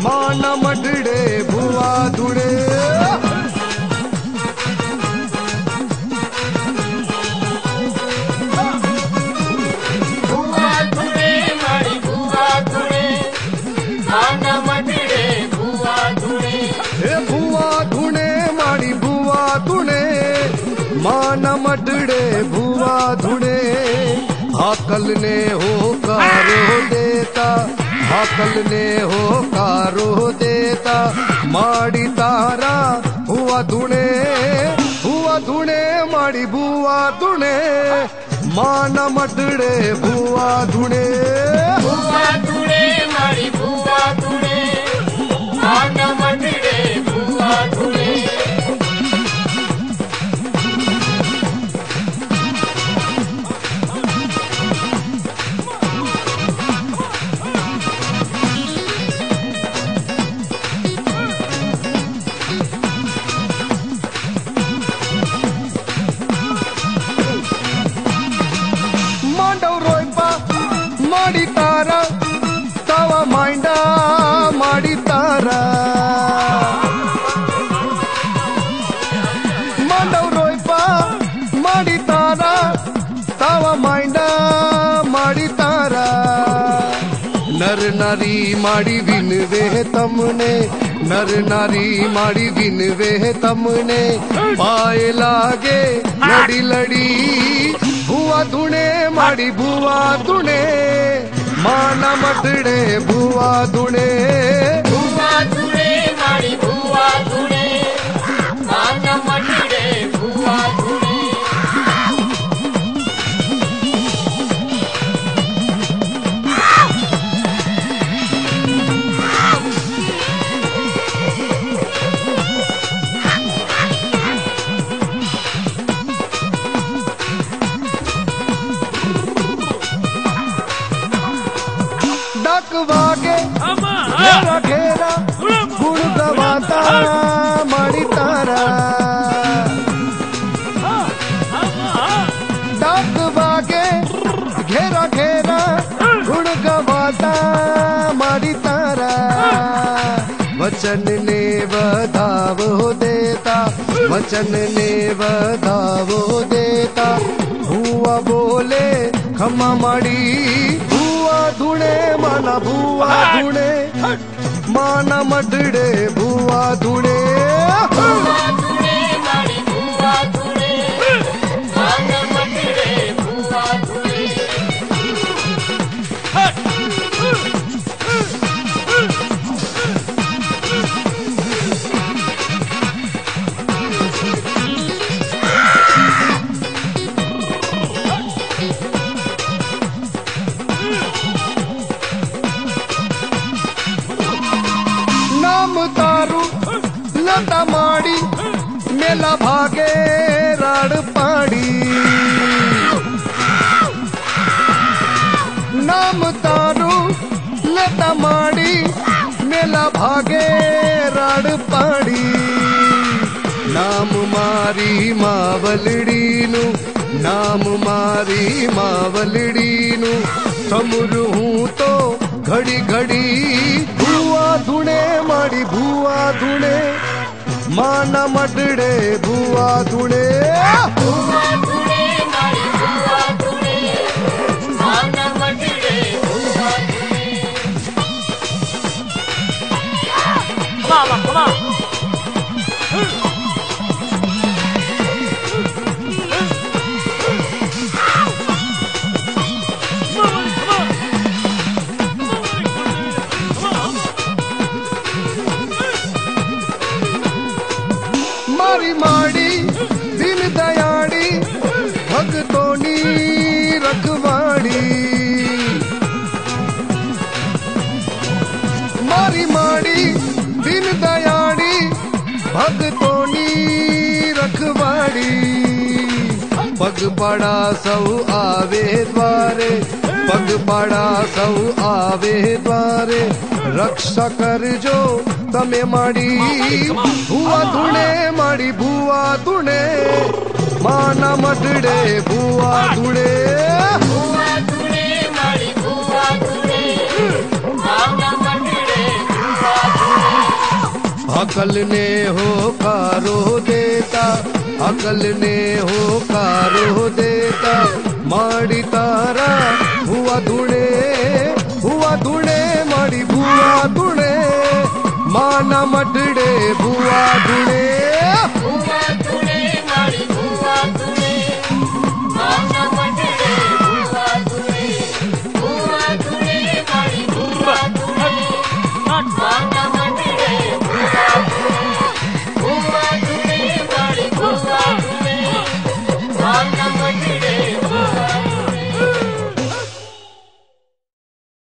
ಮಾನ ಮಡ್ಡೆ ಭುವಾ ಧುಡೆ ಮಾನ ಮಡ್ಡೆ ಭುವಾ ಧುಡೆ ಹಾಕಲ್ ने होकारो देता हाकल ने होकारो देता माड़ी तारा हुआ धुणे माड़ी भुआ धुणे मान मडड़े भुआ धुणे माड़ी भुआ धुणे मान मडड़े भुआ धुणे ಮಾಡಿ ತಾರ ತವ ಮೈಂಡ ಮಾಡಿ ತಾರ ಮಂಡವ್ ರೋಯ್ಪ ಮಾಡಿ ತಾರ ತವ ಮೈಂಡ ಮಾಡಿ ತಾರ ನರ್ ನಾರಿ ಮಾಡಿ ವಿನ್ವೆ ತಮ್ಮನೆ ನರ್ ನಾರಿ ಮಾಡಿ ವಿನ್ವೆ ತಮ್ಮನೆ ಪಾಯ लागे लड़ी लड़ी भुआ धुणे माड़ी भुआ धुणे मान मडड़े भुआ धुणे माड़ी भुआ धुणे मान मडड़े भुआ धुणे वागे घेरा घेरा गुण गवाता माड़ी तारा डाक वागे घेरा घेरा गुण गवाता माड़ी तारा वचन ने बधावो देता वचन ने बधावो देता हुआ बोले खम्मा माड़ी धुणे माना भुआ धुणे माना मडड़े भुआ धुणे माड़ी भुआ धुणे मान मडड़े भुआ धुणे तारू लता माड़ी मेला भागे राड़ पाड़ी नाम तारू लता माड़ी मेला भागे राड़ पाड़ी नाम मारी मावलड़ीनु नाम मारी मावलड़ीनु समरू हूँ तो घड़ी घड़ी भुआ धुणे माड़ी भुआ धुणे माना मडड़े भुआ धुणे माड़ी भुआ धुणे मान मडड़े भुआ धुणे come on मारी माड़ी दिन दयाड़ी भगतोनी रखवाड़ी मारी माड़ी दिन दयाड़ी भगतोनी रखवाड़ी पग पड़ा सौ आवे द्वारे पग पड़ा सौ आवे द्वारे रक्षा कर जो तमे माड़ी भुआ धुणे माड़ी भुआ धुणे माना मडड़े भुआ धुणे माड़ी भुआ धुणे मान मडड़े भुआ अकल ने होकारो देता, अकल ने होकारो देता, माड़ी तारा हुआ धुणे माड़ी बुआ धुणे, माना मटड़े बुआ धुणे।